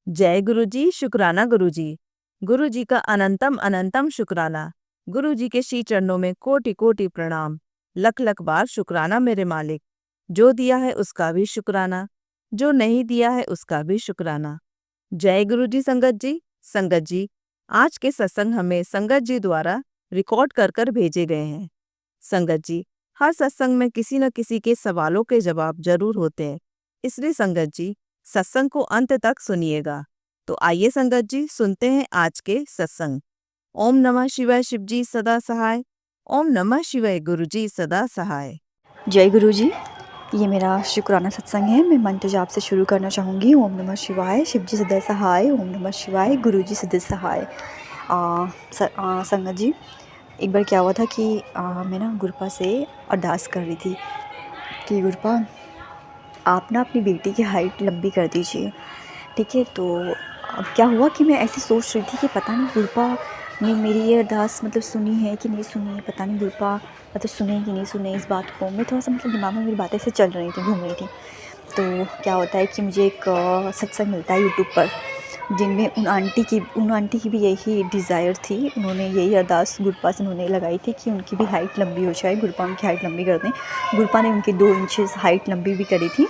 जय गुरु जी, शुक्राना गुरु जी। गुरु जी का अनंतम अनंतम शुक्राना। गुरु जी के श्री चरणों में कोटि कोटि प्रणाम। लख लख बार शुक्राना मेरे मालिक। जो दिया है उसका भी शुक्राना, जो नहीं दिया है उसका भी शुक्राना। जय गुरु जी। संगत जी, आज के सत्संग हमें संगत जी द्वारा रिकॉर्ड कर कर भेजे गए हैं। संगत जी, हर सत्संग में किसी न किसी के सवालों के जवाब जरूर होते हैं, इसलिए संगत जी सत्संग को अंत तक सुनिएगा। तो आइए संगत जी, सुनते हैं आज के सत्संग। ओम नमः शिवाय, शिव जी सदा सहाय। ओम नमः शिवाय, गुरु जी सदा सहाय। जय गुरु जी। ये मेरा शुक्राना सत्संग है। मैं मंत्र जाप से शुरू करना चाहूँगी। ओम नमः शिवाय, शिव जी सदा सहाय। ओम नमः शिवाय, गुरु जी सदा सहाय। संगत जी, एक बार क्या हुआ था कि मैं ना गुरपा से अरदास कर रही थी कि गुरपा आप ना अपनी बेटी की हाइट लंबी कर दीजिए। ठीक है, तो अब क्या हुआ कि मैं ऐसे सोच रही थी कि पता नहीं गुरपा ने मेरी ये अरदास मतलब सुनी है कि नहीं सुनी है, पता नहीं गुरपा मतलब सुने कि नहीं सुने इस बात को। मैं थोड़ा सा मतलब दिमाग में मेरी बातें ऐसे चल रही थी, घूम रही थी। तो क्या होता है कि मुझे एक सत्संग मिलता है यूट्यूब पर, जिनमें उन आंटी की भी यही डिज़ायर थी। उन्होंने यही अरदास गुरपा से उन्होंने लगाई थी कि उनकी भी हाइट लंबी हो जाए, गुरपा उनकी हाइट लंबी कर दें। गुरपा ने उनकी 2 इंचेस हाइट लंबी भी करी थी।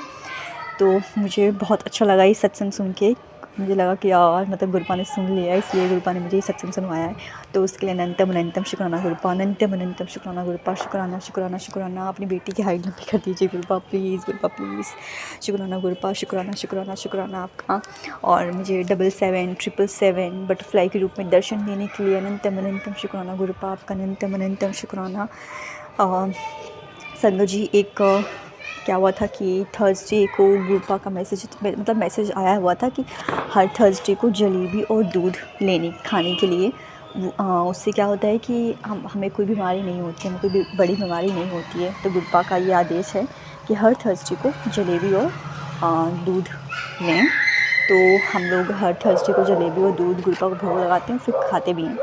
तो मुझे बहुत अच्छा लगा ये सत्संग सुन के। मुझे लगा कि यार मतलब गुरपा ने सुन लिया, इसलिए गुरपा ने मुझे ये सत्संग सुनवाया है। तो उसके लिए अनंतम अनंतम शुक्राना गुरपा, अनंतम अनंतम शुक्राना गुरपा। शुक्राना शुक्राना शुक्राना। अपनी बेटी की हाइट लंबी कर दीजिए गुरपा प्लीज़, गुरपा प्लीज़। शुक्राना गुरपा, शुक्राना शुक्राना शुक्राना आपका। और मुझे 777 बटरफ्लाई के रूप में दर्शन देने के लिए अनंतम अनंतम शुक्राना गुरपा आपका, अनंतम अनंतम शुक्राना। संगत जी, एक क्या हुआ था कि थर्सडे को गुरपा का मैसेज आया हुआ था कि हर थर्सडे को जलेबी और दूध खाने के लिए। उससे क्या होता है कि हमें कोई बीमारी नहीं होती है, हमें कोई बड़ी बीमारी नहीं होती है। तो गुरपा का ये आदेश है कि हर थर्सडे को जलेबी और दूध लें। तो हम लोग हर थर्सडे को जलेबी और दूध गुरपा को भोग लगाते हैं, फिर खाते भी हैं।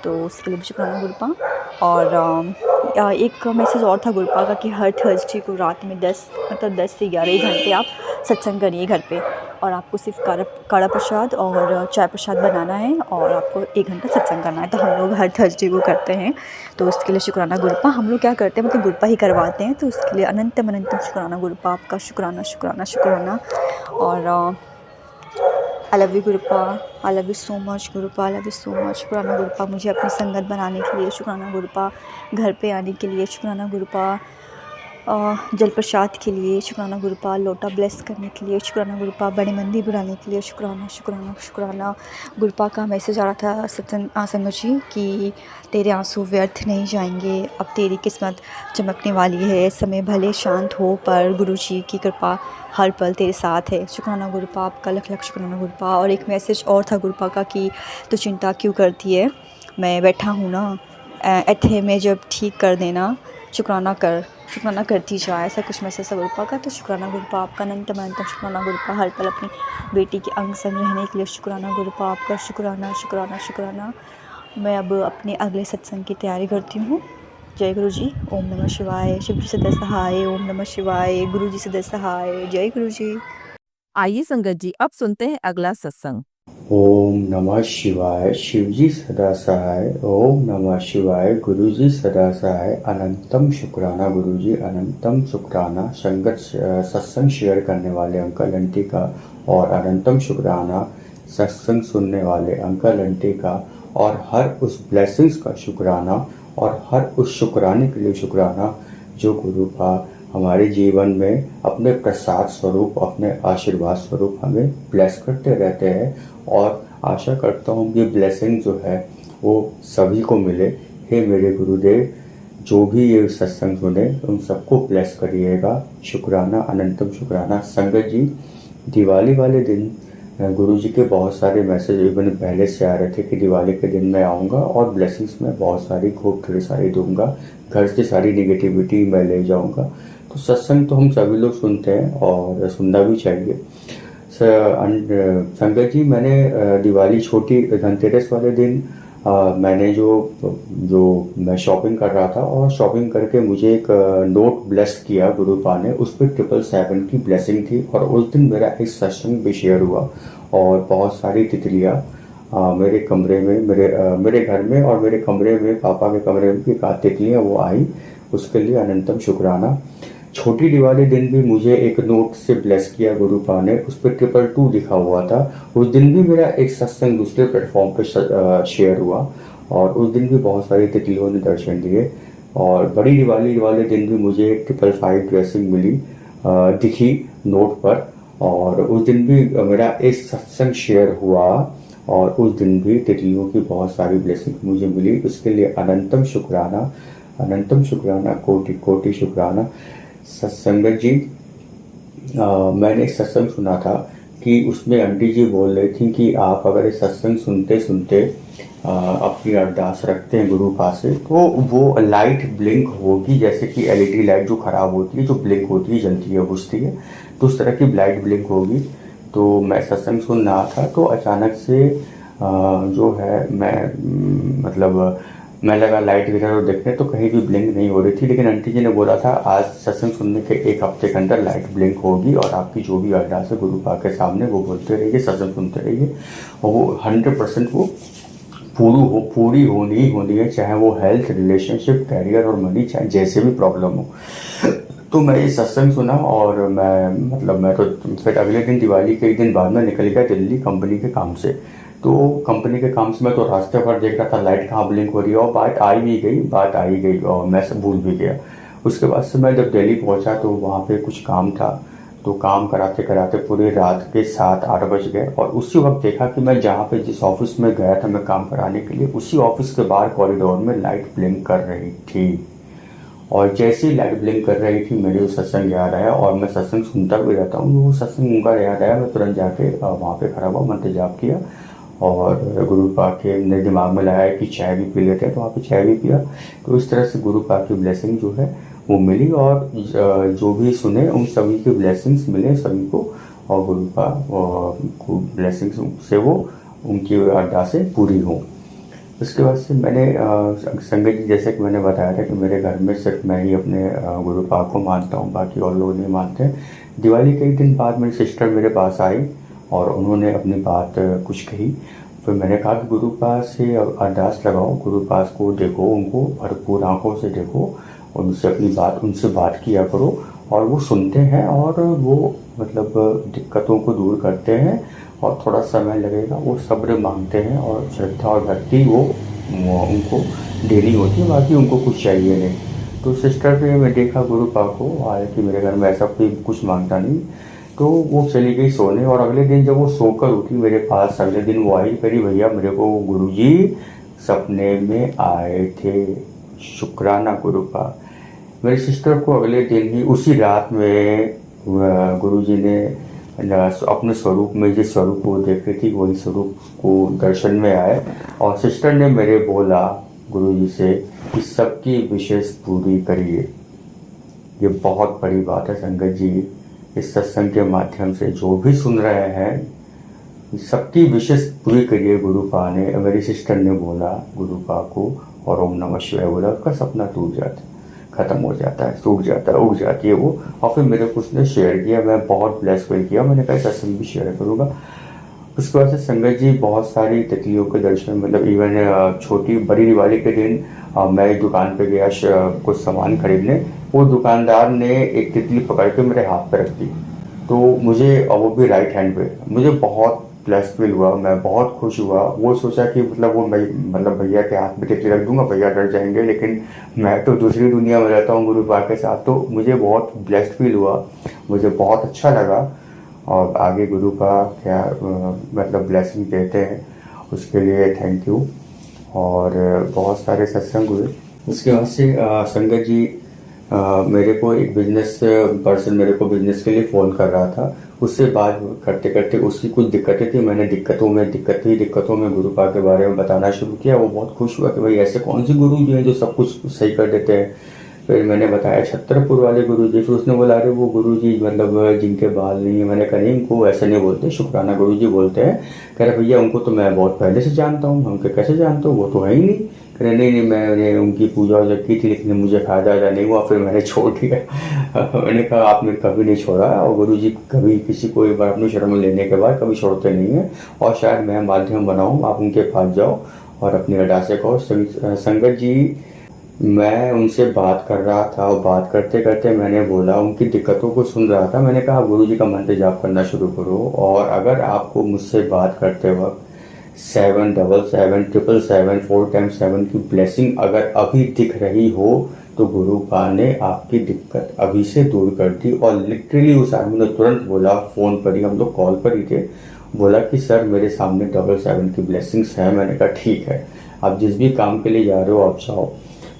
तो उसके लिए भी शुक्राना गुरपा। और एक मैसेज और था गुरपा का कि हर थर्सडे को रात में 10 से 11 घंटे आप सत्संग करिए घर पे, और आपको सिर्फ काढ़ा प्रसाद और चाय प्रसाद बनाना है, और आपको 1 घंटा सत्संग करना है। तो हम लोग हर थर्सडे को करते हैं, तो उसके लिए शुक्राना गुरपा। हम लोग क्या करते हैं, मतलब गुरपा ही करवाते हैं, तो उसके लिए अनंतम अनंतम शुक्राना गुरपा आपका। शुक्राना शुक्राना शुक्राना। और आई love you Gurpa, I love you so much Gurpa, I love you so much. शुक्राना गुरपा मुझे अपनी संगत बनाने के लिए, शुक्राना गुरपा घर पे आने के लिए, शुक्राना गुरपा जल प्रसाद के लिए, शुक्राना गुरपा लोटा ब्लेस करने के लिए, शुक्राना गुरपा बड़े मंदिर बुलाने के लिए, शुक्राना शुक्राना शुक्राना। गुरपा का मैसेज आ रहा था संगत जी कि तेरे आंसू व्यर्थ नहीं जाएंगे, अब तेरी किस्मत चमकने वाली है। समय भले शांत हो पर गुरु जी की कृपा हर पल तेरे साथ है। शुक्राना गुरपा आपका, लख लख शुक्राना गुरपा। और एक मैसेज और था गुरपा का कि तू चिंता क्यों करती है, मैं बैठा हूँ ना, ऐथे में जब ठीक कर देना, शुक्राना करती जा, ऐसा कुछ मैसेज था गुरपा का। तो शुक्राना गुरपा आपका, अनंतम अनंतम शुक्राना गुरपा। हर पल अपनी बेटी के अंग संग रहने के लिए शुक्राना गुरपा आपका। शुक्राना शुक्राना शुक्राना। मैं अब अपने अगले सत्संग की तैयारी करती हूँ। जय गुरु जी। ओम नमः शिवाय, शिव जी सदा सहाय। ओम नमः शिवाय, गुरु जी सदा सहाय। जय गुरु जी। आइए संगत जी, अब सुनते हैं अगला सत्संग। ओम नमः शिवाय, शिवजी सदा सहाय। ओम नमः शिवाय, गुरुजी सदा सहाय। अनंतम शुक्राना गुरुजी, अनंतम शुक्राना संगत सत्संग शेयर करने वाले अंकल आंटी का, और अनंतम शुक्राना सत्संग सुनने वाले अंकल आंटी का, और हर उस ब्लेसिंग्स का शुक्राना, और हर उस शुक्राने के लिए शुक्राना जो गुरु का हमारे जीवन में अपने प्रसाद स्वरूप, अपने आशीर्वाद स्वरूप हमें ब्लेस करते रहते हैं। और आशा करता हूँ कि ब्लेसिंग जो है वो सभी को मिले। हे मेरे गुरुदेव, जो भी ये सत्संग सुने उन सबको ब्लेस करिएगा। शुक्राना, अनंतम शुक्राना। संगत जी, दिवाली वाले दिन गुरु जी के बहुत सारे मैसेज इवन पहले से आ रहे थे कि दिवाली के दिन मैं आऊँगा और ब्लेसिंग्स में बहुत सारी खूब ढेर सारी दूंगा, घर से सारी निगेटिविटी मैं ले जाऊँगा। तो सत्संग तो हम सभी लोग सुनते हैं और सुनना भी चाहिए। संगत जी, मैंने दिवाली छोटी धनतेरस वाले दिन मैंने जो मैं शॉपिंग कर रहा था, और शॉपिंग करके मुझे एक नोट ब्लेस किया गुरुपा ने, उस पर 777 की ब्लेसिंग थी। और उस दिन मेरा एक सत्संग भी शेयर हुआ, और बहुत सारी तितलियाँ मेरे कमरे में, मेरे घर में और मेरे कमरे में, पापा के कमरे में भी एक आध तितलियाँ वो आई, उसके लिए अनंतम शुक्राना। छोटी दिवाली दिन भी मुझे एक नोट से ब्लेस किया गुरुपा ने, उस पर 222 लिखा हुआ था। उस दिन भी मेरा एक सत्संग दूसरे प्लेटफॉर्म पे शेयर हुआ और उस दिन भी बहुत सारी तितलियों ने दर्शन दिए। और बड़ी दिवाली वाले दिन भी मुझे 555 ब्लेसिंग मिली, दिखी नोट पर, और उस दिन भी मेरा एक सत्संग शेयर हुआ और उस दिन भी तितलियों की बहुत सारी ब्लेसिंग मुझे मिली। उसके लिए अनंतम शुक्राना, अनंतम शुक्राना, कोटि कोटि शुक्राना। सत्संगत जी, मैंने एक सत्संग सुना था कि उसमें आंटी जी बोल रही थी कि आप अगर ये सत्संग सुनते सुनते अपनी अरदास रखते हैं गुरु पास से, तो वो लाइट ब्लिंक होगी, जैसे कि एलईडी लाइट जो खराब होती है, जो ब्लिंक होती है, जलती है, बुझती है, तो उस तरह की लाइट ब्लिंक होगी। तो मैं सत्संग सुन रहा था तो अचानक से जो है मैं लगा लाइट इधर और देखने, तो कहीं भी ब्लिंक नहीं हो रही थी। लेकिन आंटी जी ने बोला था आज सत्संग सुनने के 1 हफ्ते के अंदर लाइट ब्लिंक होगी और आपकी जो भी अरदास है गुरु पाक के सामने वो बोलते रहिए, सत्संग सुनते रहिए, और वो 100% वो पूरी होनी ही होनी है, चाहे वो हेल्थ, रिलेशनशिप, कैरियर और मनी, चाहे जैसे भी प्रॉब्लम हो। तो मैं ये सत्संग सुना और मैं तो फिर अगले दिन, दिवाली के 1 दिन बाद में निकल गया दिल्ली कंपनी के काम से। तो कंपनी के काम से मैं तो रास्ते पर देख रहा था लाइट कहाँ ब्लिंक हो रही है, और बात आ ही गई और मैं सब भूल भी गया। उसके बाद से मैं जब दिल्ली पहुंचा तो वहाँ पे कुछ काम था, तो काम कराते कराते पूरी रात के 7-8 बज गए। और उसी वक्त देखा कि मैं जहाँ पे जिस ऑफिस में गया था मैं काम कराने के लिए, उसी ऑफिस के बाहर कॉरिडोर में लाइट ब्लिंक कर रही थी। और जैसे ही लाइट ब्लिंक कर रही थी मेरे वो सत्संग याद आया, और मैं सत्संग सुनता भी रहता हूँ, वो सत्संग उनका याद आया। मैं तुरंत जाके वहाँ पे खड़ा हुआ, मंत्र जाप किया और गुरु पाक के मेरे दिमाग में लाया कि चाय भी पी लेते हैं, तो वहाँ पे चाय भी पिया। तो इस तरह से गुरु पाक की ब्लेसिंग जो है वो मिली, और जो भी सुने उन सभी की ब्लेसिंग्स मिले सभी को, और गुरु पाक को ब्लेसिंग्स से वो उनकी अरदासें पूरी हों। उसके बाद से मैंने संगत जी, जैसे कि मैंने बताया था कि मेरे घर में सिर्फ मैं ही अपने गुरु पाक को मानता हूँ, बाकी और लोग नहीं मानते हैं। दिवाली के 1 दिन बाद मेरी सिस्टर मेरे पास आई और उन्होंने अपनी बात कुछ कही। फिर मैंने कहा कि गुरु पास से अरदास लगाओ, गुरु पास को देखो, उनको भरपूर आंखों से देखो, उनसे उनसे बात किया करो, और वो सुनते हैं और वो दिक्कतों को दूर करते हैं। और थोड़ा समय लगेगा, वो सब्र मांगते हैं और श्रद्धा और भक्ति वो उनको देनी होती है, बाकी उनको कुछ चाहिए नहीं। तो सिस्टर पे मैं देखा गुरु पाक को, हालांकि मेरे घर में ऐसा कोई कुछ मांगता नहीं, तो वो चली गई सोने। और अगले दिन जब वो सोकर उठी मेरे पास, अगले दिन वो आई, करी भैया मेरे को गुरुजी सपने में आए थे, शुक्राना गुरु पाक। मेरी सिस्टर को अगले दिन ही उसी रात में गुरुजी ने अपने स्वरूप में जिस स्वरूप को देख रही थी वही स्वरूप को दर्शन में आए, और सिस्टर ने मेरे बोला गुरुजी से कि सबकी विशेष पूरी करिए। ये बहुत बड़ी बात है संगत जी, इस सत्संग के माध्यम से जो भी सुन रहे हैं सबकी विशेष पूरी करिए। गुरुपा ने, मेरी सिस्टर ने बोला गुरुपा को, और ओम नमः शिवाय बोला, उसका सपना टूट जाता है, खत्म हो जाता है, टूट जाता है, उग जाती है वो। और फिर मेरे को उसने शेयर किया, मैं बहुत ब्लेस फील किया, मैंने कहा सत्संग भी शेयर करूँगा। उसके बाद से संगत जी बहुत सारी तितलियों के दर्शन, इवन छोटी बड़ी दिवाली के दिन मैं एक दुकान पे गया कुछ सामान खरीदने, वो दुकानदार ने एक तितली पकड़ के मेरे हाथ पे रख दी, तो मुझे, और वो भी राइट हैंड पे, मुझे बहुत ब्लेस फील हुआ, मैं बहुत खुश हुआ। वो सोचा कि वो भैया के हाथ में तितली रख दूंगा, भैया डर जाएंगे, लेकिन मैं तो दूसरी दुनिया में रहता हूँ गुरु पाक के साथ, तो मुझे बहुत ब्लेस्ड फील हुआ, मुझे बहुत अच्छा लगा। और आगे गुरु का क्या ब्लेसिंग देते हैं उसके लिए थैंक यू। और बहुत सारे सत्संग हुए। उसके बाद से संगत जी मेरे को एक बिजनेस पर्सन मेरे को बिजनेस के लिए फ़ोन कर रहा था, उससे बात करते करते उसकी कुछ दिक्कतें थी, मैंने दिक्कतों में गुरु पाक के बारे में बताना शुरू किया। वो बहुत खुश हुआ कि भाई ऐसे कौन से गुरु जी हैं जो सब कुछ सही कर देते हैं। फिर मैंने बताया छतरपुर वाले गुरु जी, फिर उसने बोला अरे वो गुरु जी जिनके बाल नहीं है। मैंने कहा नहीं, उनको ऐसे नहीं बोलते, शुक्राना गुरु जी बोलते हैं। कह रहे भैया उनको तो मैं बहुत पहले से जानता हूँ। हम कैसे जानते हो, वो तो है ही नहीं, अरे नहीं नहीं, मैंने उनकी पूजा वूजा की थी लेकिन मुझे फायदा नहीं हुआ, फिर मैंने छोड़ दिया। मैंने कहा आपने कभी नहीं छोड़ा, और गुरु जी कभी किसी को एक बार अपनी शरण में लेने के बाद कभी छोड़ते नहीं है। और शायद मैं माध्यम बनाऊं, आप उनके पास जाओ और अपनी अरदासें कहो। संगत जी, मैं उनसे बात कर रहा था और बात करते करते मैंने बोला, उनकी दिक्कतों को सुन रहा था। मैंने कहा गुरु जी का मंत्र जाप करना शुरू करो, और अगर आपको मुझसे बात करते वक्त 777 4 टाइम्स 7 की ब्लेसिंग अगर अभी दिख रही हो तो गुरु पा ने आपकी दिक्कत अभी से दूर कर दी। और लिटरली उस आदमी ने तुरंत बोला, फोन पर ही, हम लोग कॉल पर ही थे, बोला कि सर मेरे सामने 777 की ब्लेसिंग्स है। मैंने कहा ठीक है, आप जिस भी काम के लिए जा रहे हो आप जाओ,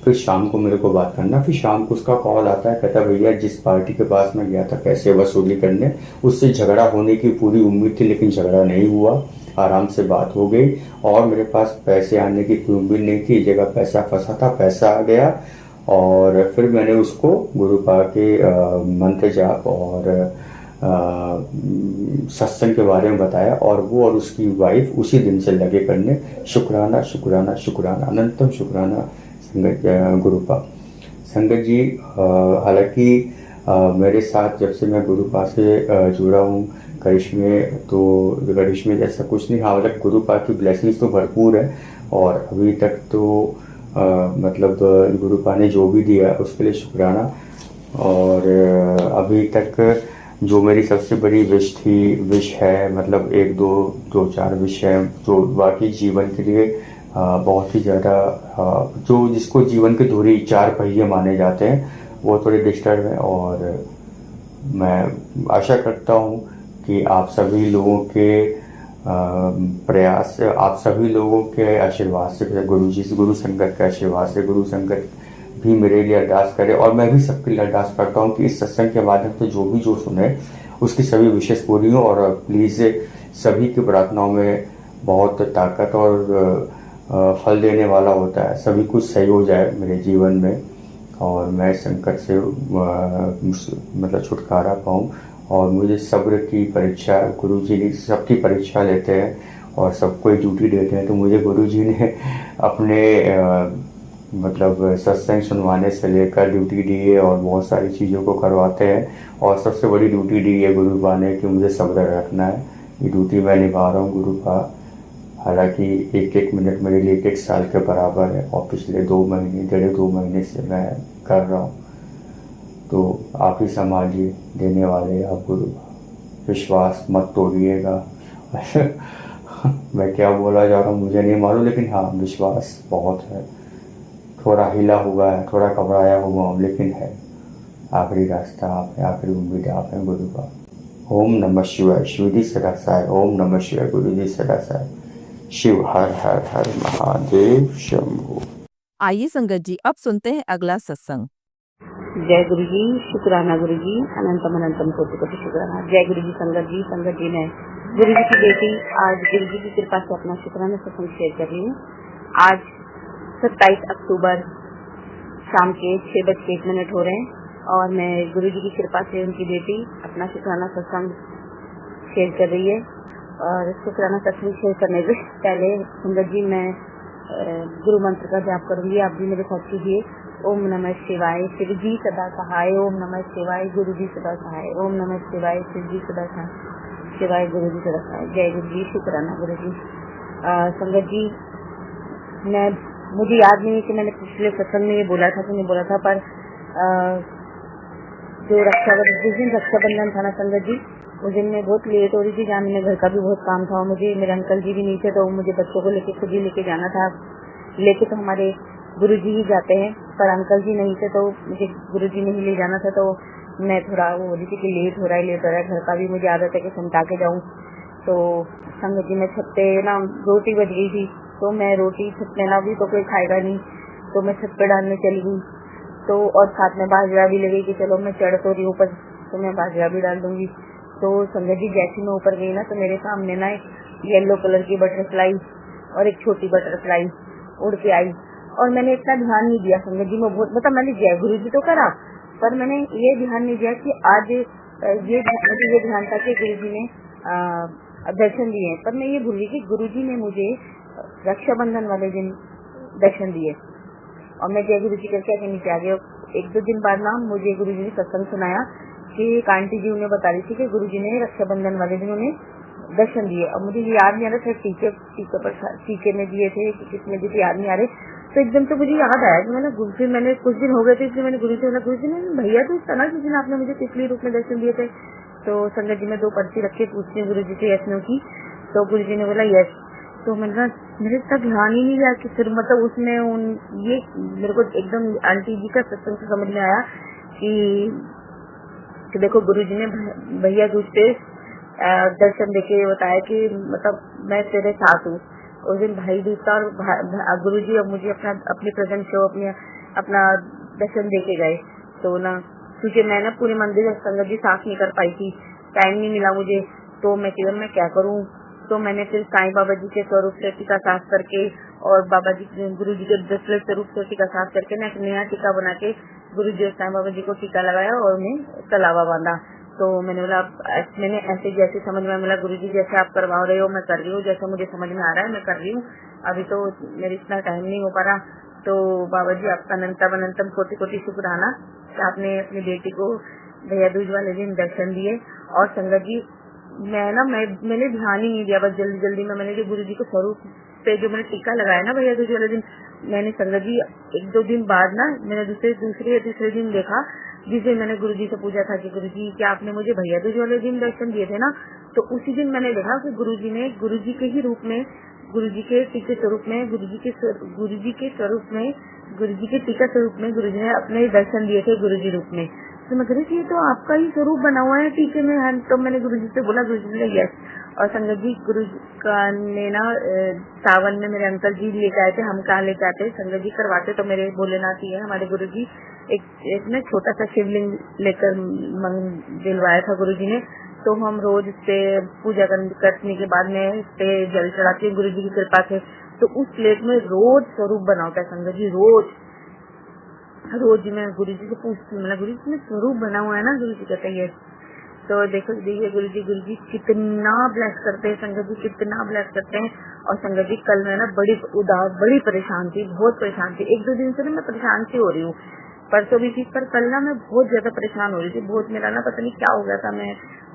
फिर शाम को मेरे को बात करना। फिर शाम को उसका कॉल आता है, कहता भैया जिस पार्टी के पास मैं गया था पैसे वसूली करने, उससे झगड़ा होने की पूरी उम्मीद थी लेकिन झगड़ा नहीं हुआ, आराम से बात हो गई, और मेरे पास पैसे आने की कोई उम्मीद नहीं थी, जगह पैसा फंसा था, पैसा आ गया। और फिर मैंने उसको गुरुपा के मंत्र जाप और सत्संग के बारे में बताया, और वो और उसकी वाइफ उसी दिन से लगे करने। शुक्राना शुक्राना शुक्राना, अनंतम शुक्राना संगत गुरुपा। संगत जी, हालांकि मेरे साथ जब से मैं गुरुपा से जुड़ा हूँ, करिश्मे जैसा कुछ नहीं। हाँ, मतलब गुरुपा की ब्लेसिंग्स तो भरपूर है, और अभी तक तो मतलब गुरुपा ने जो भी दिया उसके लिए शुक्राना। और अभी तक जो मेरी सबसे बड़ी विश है, मतलब एक दो चार विश है जो बाकी जीवन के लिए बहुत ही ज़्यादा, जो जिसको जीवन की धुरी 4 पहिए माने जाते हैं, वो थोड़े डिस्टर्ब है। और मैं आशा करता हूँ कि आप सभी लोगों के प्रयास से, आप सभी लोगों के आशीर्वाद से, गुरु संगत के आशीर्वाद से, गुरु संगत भी मेरे लिए अरदास करे, और मैं भी सबके लिए अरदास करता हूँ कि इस सत्संग के माध्यम से जो सुने उसकी सभी विशेष पूरी हो। और प्लीज़ सभी की प्रार्थनाओं में बहुत ताकत और फल देने वाला होता है, सभी कुछ सही हो जाए मेरे जीवन में, और मैं संकट से मतलब छुटकारा पाऊँ। और मुझे सब्र की परीक्षा गुरु जी सबकी परीक्षा लेते हैं और सबको ड्यूटी देते हैं, तो मुझे गुरु जी ने अपने मतलब सत्संग सुनवाने से लेकर ड्यूटी दी है, और बहुत सारी चीज़ों को करवाते हैं। और सबसे बड़ी ड्यूटी दी है गुरुपा ने कि मुझे सब्र रखना है। ये ड्यूटी मैं निभा रहा हूँ गुरुपा, हालांकि एक मिनट मेरे लिए 1 साल के बराबर है, और पिछले 2 महीने से मैं कर रहा हूँ। तो आप ही संभालिए, देने वाले आप गुरु, विश्वास मत तोड़िएगा। मैं क्या बोला जा रहा हूँ मुझे नहीं मालूम, लेकिन हाँ, विश्वास बहुत है। थोड़ा हिला हुआ है, थोड़ा घबराया हुआ हूँ, लेकिन है। आखिरी रास्ता आप है, आखिरी उम्मीद आप है गुरु का। ओम नमः शिवाय, शिव जी सदा सहाय। ओम नमः शिवाय, गुरु जी सदा सहाय। शिव हर हर हर महादेव शंभु। आइए संगत जी, अब सुनते हैं अगला सत्संग। जय गुरु जी, शुक्राना गुरु जी, अनंतम अनंतम कोटि कोटि शुक्राना। जय गुरु जी। संगत जी मैं गुरु जी की बेटी आज गुरु जी की कृपा से अपना शुक्राना सत्संग शेयर कर रही हूँ। आज 27 अक्टूबर शाम के 6:01 हो रहे हैं, और मैं गुरु जी की कृपा से उनकी बेटी अपना शुक्राना सत्संग शेयर कर रही है। और शुक्राना सत्संग शेयर करने से पहले संगत जी मैं गुरु मंत्र का जाप करूंगी, आप भी मेरे साथ कीजिए। ओम नमः शिवाय, शिव जी सदा सहाय। ओम नमः शिवाय, गुरु जी सदा सहाय। ओम नमः शिवाय, शिव जी सदा सहाय। शिवाय गुरु जी सदा सहाय। जय गुरु जी, शुक्राना गुरु जी। संगत जी, मुझे याद नहीं है कि मैंने पिछले सत्संग में ये बोला था कि नहीं बोला था, पर जो जिस दिन रक्षाबंधन था ना संगत जी, उस दिन में बहुत लेट हो रही थी, जहाँ मेरे घर का भी बहुत काम था, मुझे मेरे अंकल जी भी नहीं थे, तो मुझे बच्चों को लेके खुद ही लेके जाना था। लेके तो हमारे गुरु जी ही जाते हैं, पर अंकल जी नहीं थे, तो मुझे गुरु जी ने ही ले जाना था। तो मैं थोड़ा वो हो रही थी कि लेट हो रहा है, घर का भी मुझे आदत है कि समझा के जाऊँ। तो संगत जी, मैं छत पे ना रोटी बच गई थी, तो मैं रोटी छत पे ना भी तो कोई खाएगा नहीं, तो मैं छत पे डालने चली गई। तो और साथ में बाजरा भी लगी कि चलो मैं चढ़ तो रही ऊपर, तो मैं बाजरा भी डाल दूंगी। तो संगत जी, जैसे मैं ऊपर गई ना, तो मेरे सामने ना एक येलो कलर की बटरफ्लाई और एक छोटी बटरफ्लाई उड़ के आई, और मैंने इतना ध्यान नहीं दिया संगत जी। मैं बहुत मतलब मैंने जय गुरु जी तो करा, पर मैंने ये ध्यान नहीं दिया कि आज ये ध्यान था कि गुरु जी ने दर्शन दिए। पर मैं ये भूल गई कि गुरु जी ने मुझे रक्षाबंधन वाले दिन दर्शन दिए और मैं जय गुरु जी करके आगे नीचे आ गए। 1-2 दिन बाद ना मुझे गुरु जी ने सत्संग सुनाया कि एक आंटी जी उन्हें बता रही थी कि गुरु जी ने रक्षाबंधन वाले दिन उन्हें दर्शन दिए। अब मुझे याद नहीं आ रहा था टीके में दिए थे कि किसने दिए थे, याद नहीं आ रहे। तो एकदम से मुझे याद आया कि मैंने कुछ दिन हो गए थे, इसलिए मैंने गुरु जी से बोला, गुरु जी ने भैया तो इस तरह जिस दिन आपने मुझे तितली रूप में दर्शन दिए थे। तो संगत जी में 2 पर्ची रख के पूछती हूँ गुरु जी से यस नो की, तो गुरु जी ने बोला यस। तो मेरे इतना ध्यान ही नहीं गया कि फिर मतलब उसमें ये मेरे को एकदम आंटी जी का सत्संग से समझ में आया कि देखो गुरु जी ने भैया दूज पे दर्शन देके बताया कि मतलब मैं तेरे साथ हूँ। उस दिन भाई दूज था और गुरु जी अब मुझे अपनी प्रेजेंट शो अपना दर्शन देके गए। तो ना क्योंकि मैं ना पूरे मंदिर संगत जी साफ नहीं कर पाई थी, टाइम नहीं मिला मुझे, तो मैं क्या करूँ। तो मैंने फिर साईं बाबा जी के स्वरूप से टीका साफ करके और बाबा जी गुरु जी के ब्रेसलेट स्वरूप से टीका साफ करके ना एक नया टीका बना के गुरु जी और साईं बाबा जी को टीका लगाया और उन्हें कलावा बांधा। तो मैंने बोला मैंने ऐसे जैसे समझ में मिला गुरु जी जैसे आप करवा रहे हो मैं कर रही हूँ, जैसा मुझे समझ में आ रहा है मैं कर रही हूँ, अभी तो मेरे इतना टाइम नहीं हो पा रहा। तो बाबा जी आपका अनंतम अनंतम कोटि कोटि शुक्राना कि आपने अपनी बेटी को भैया दूज वाले दिन दर्शन दिए। और संगत जी मैंने ध्यान ही नहीं दिया, बस जल्दी में मैंने जो गुरु जी को स्वरूप पे जो मैंने टीका लगाया ना भैया दूज वाले दिन, मैंने संगत जी 1-2 दिन बाद ना मैंने दूसरे या तीसरे दिन देखा, जिसे मैंने गुरु जी से पूछा था कि गुरु जी क्या आपने मुझे भैया दूज वाले दिन दर्शन दिए थे ना। तो उसी दिन मैंने देखा कि गुरु जी ने गुरु जी के ही रूप में, गुरु जी के टीके स्वरूप में, गुरु जी के स्वरूप में, गुरु जी के टीका स्वरूप में गुरु जी ने अपने दर्शन दिए थे गुरु जी रूप में। तो मैं कह रही थी ये तो आपका ही स्वरूप बना हुआ है टीके में। तो मैंने गुरु जी से बोला, गुरु जी ने यस। और संगत जी गुरु जी का ने ना सावन में मेरे अंकल जी लेके आए थे, हम कहाँ लेके आते संगत जी करवाते तो मेरे भोलेनाथ ही है हमारे गुरु जी। एक ना छोटा सा शिवलिंग लेकर दिलवाया था गुरु जी ने। तो हम रोज इस पे पूजा करने के बाद में इस पे जल चढ़ाते हैं गुरु जी की कृपा से। तो उस प्लेट में रोज स्वरूप बना होता है संगत जी, रोज मैं गुरु जी से पूछती हूँ, गुरु जी में स्वरूप बना हुआ है ना, गुरु जी कहते हैं। तो देखो देखिए गुरु जी कितना ब्लेस करते हैं संगत जी, कितना ब्लेस करते हैं। और संगत जी कल मैं ना बड़ी परेशान थी, बहुत परेशान थी। 1-2 दिन से ना मैं परेशान सी हो रही हूँ, परसों भी थी पर कल ना मैं बहुत ज्यादा परेशान हो रही थी। बहुत मेरा ना पता नहीं क्या हो गया था, मैं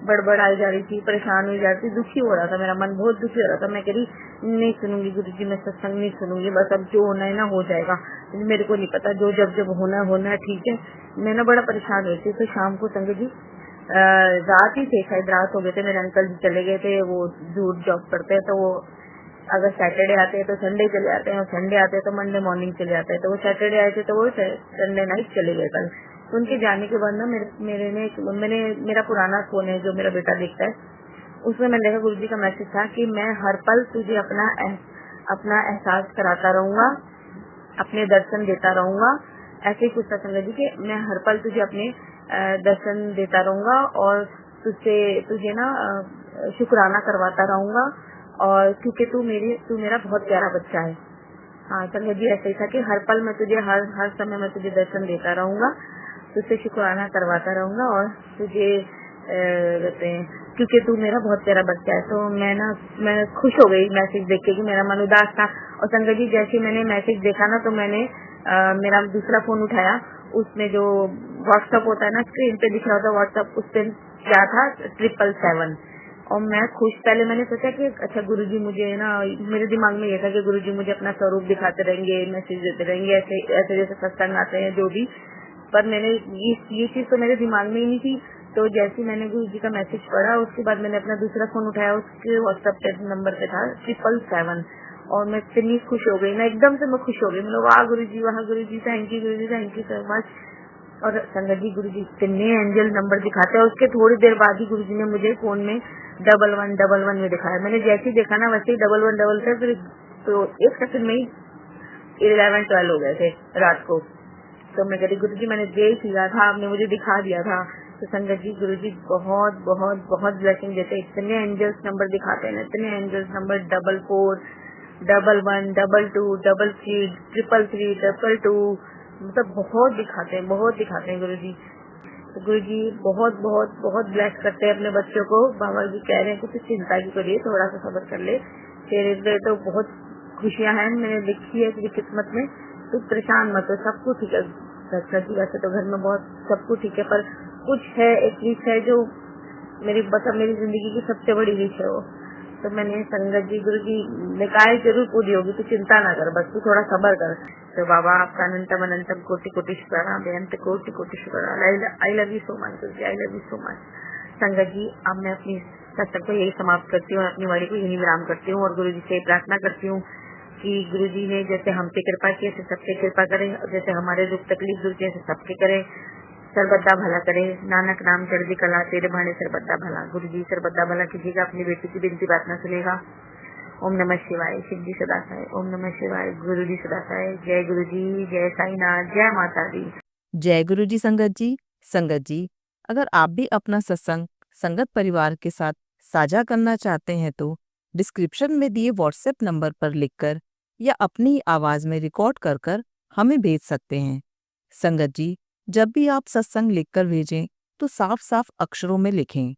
बड़बड़ आई जा रही थी, परेशान हो जा रही थी, दुखी हो रहा था, मेरा मन बहुत दुखी हो रहा था। मैं कह रही नहीं सुनूंगी गुरु जी, मैं सत्संग नहीं सुनूंगी, बस अब जो होना है ना हो जाएगा, मेरे को नहीं पता, जो जब होना है ठीक है। मैं ना बड़ा परेशान हुई थी। तो शाम को संगत जी रात ही थे, शायद रात हो गए थे, मेरे अंकल जी चले गए थे, वो दूर जॉब करते हैं। तो वो अगर सैटरडे आते हैं तो संडे चले आते हैं, और संडे आते हैं तो मंडे मॉर्निंग चले आते हैं। तो वो सैटरडे आए थे तो वो संडे नाइट चले गए कल। तो उनके जाने के बाद ना मेरा पुराना फोन है जो मेरा बेटा देखता है, उसमें मैंने देखा गुरु जी का मैसेज था कि मैं हर पल तुझे अपना एहसास कराता रहूंगा, अपने दर्शन देता रहूंगा। ऐसे ही कुछ था संगत जी कि मैं हर पल तुझे अपने दर्शन देता रहूंगा और तुझे ना शुक्राना करवाता रहूंगा, और क्योंकि तू मेरा बहुत प्यारा बच्चा है। हाँ संगत जी ऐसे ही था कि हर पल मैं तुझे हर समय मैं तुझे दर्शन देता रहूंगा, तुझसे शुक्राना करवाता रहूंगा, और तुझे कहते हैं क्योंकि तू मेरा बहुत प्यारा बच्चा है। तो मैं खुश हो गई मैसेज देख के कि मेरा मन उदास था। और संगत जी जैसे मैंने मैसेज देखा ना, तो मैंने मेरा दूसरा फोन उठाया, उसमें जो व्हाट्सएप होता है ना, स्क्रीन पे दिख रहा होता है व्हाट्सएप, उस पे क्या था 777। और मैं खुश, पहले मैंने सोचा कि अच्छा गुरुजी मुझे ना, मेरे दिमाग में ये था कि गुरुजी मुझे अपना स्वरूप दिखाते रहेंगे, मैसेज देते रहेंगे, ऐसे जैसे सत्संग आते हैं जो भी। पर मैंने ये चीज तो मेरे दिमाग में ही नहीं थी। तो जैसे मैंने गुरुजी का मैसेज पढ़ा, उसके बाद मैंने अपना दूसरा फोन उठाया, उसके व्हाट्सएप नंबर पे था 777। और मैं इतनी खुश हो गई ना, एकदम से मैं खुश हो गई, मतलब वाह गुरुजी, वाह गुरुजी, थैंक यू सो मच। और संगत जी गुरुजी इतने एंजल नंबर दिखाते हैं। उसके थोड़ी देर बाद ही गुरुजी ने मुझे फोन में 1111 में दिखाया। मैंने जैसे ही देखा ना वैसे ही 1111 फिर तो एक सेकंड में ही 11-12 हो गए थे रात को। तो मैं कहती गुरुजी मैंने देख लिया था, आपने मुझे दिखा दिया था। तो संगत जी गुरुजी बहुत बहुत बहुत ब्लेसिंग देते, इतने एंजल्स नंबर दिखाते हैं, इतने एंजल्स नंबर 44, 11, 22, 33, 333, 222, मतलब बहुत दिखाते हैं गुरुजी। तो गुरुजी बहुत बहुत बहुत ब्लेस करते हैं अपने बच्चों को। बाबा जी कह रहे हैं कि चिंता की करिए, थोड़ा सा सब्र कर ले, तेरे लिए तो बहुत खुशियां हैं मैंने लिखी है तेरी किस्मत में, तू परेशान मत हो, सब कुछ ठीक है। दशरथ जी वैसे तो घर में बहुत सब कुछ ठीक है, पर कुछ है, एक विश है जो मेरी मेरी जिंदगी की सबसे बड़ी विश है वो। तो मैंने संगत जी गुरु जी ने कहा है जरूर पूरी होगी, तू चिंता ना कर, बस तू थोड़ा सब्र कर। तो बाबा आपका अनंतम अनंतम कोटि कोटि शुक्राना, बेअंत कोटि कोटि शुक्राना। I love you so much Guru ji, I love you so much. संगत जी अब मैं अपनी सत्संग को यही समाप्त करती हूँ, अपनी वाणी को यही विराम करती हूँ और गुरु जी से प्रार्थना करती हूँ कि गुरु जी ने जैसे हम पे कृपा की ऐसे सबसे कृपा करें, और जैसे हमारे दुख तकलीफ दूर की ऐसे सबके करें, सरबद्दा भला करे। नानक नाम चढ़दी कला तेरे भाने सरबद्दा भला। गुरु जी सरबद्दा भला कीजिएगा, अपनी बेटी की बिनती प्रार्थना सुनेगा। ओम नमः शिवाय। शिव जी सदा सहाय। ओम नमः शिवाय। गुरु जी सदा सहाय। जय गुरु जी, जय साईनाथ, जय माता दी। जय गुरु जी संगत जी। संगत जी, अगर आप भी अपना सत्संग संगत परिवार के साथ साझा करना चाहते हैं तो डिस्क्रिप्शन में दिए व्हाट्सएप नंबर पर लिखकर या अपनी आवाज में रिकॉर्ड कर कर हमें भेज सकते हैं। संगत जी, जब भी आप सत्संग लिखकर भेजें तो साफ साफ अक्षरों में लिखें,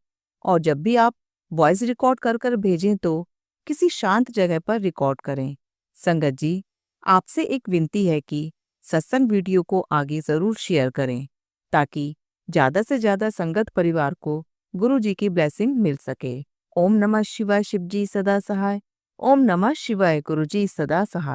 और जब भी आप वॉइस रिकॉर्ड कर कर भेजें तो किसी शांत जगह पर रिकॉर्ड करें। संगत जी, आपसे एक विनती है कि सत्संग वीडियो को आगे जरूर शेयर करें ताकि ज्यादा से ज्यादा संगत परिवार को गुरु जी की ब्लेसिंग मिल सके। ओम नमः शिवाय। शिव जी सदा सहाय। ओम नमः शिवाय। गुरु जी सदा सहाय।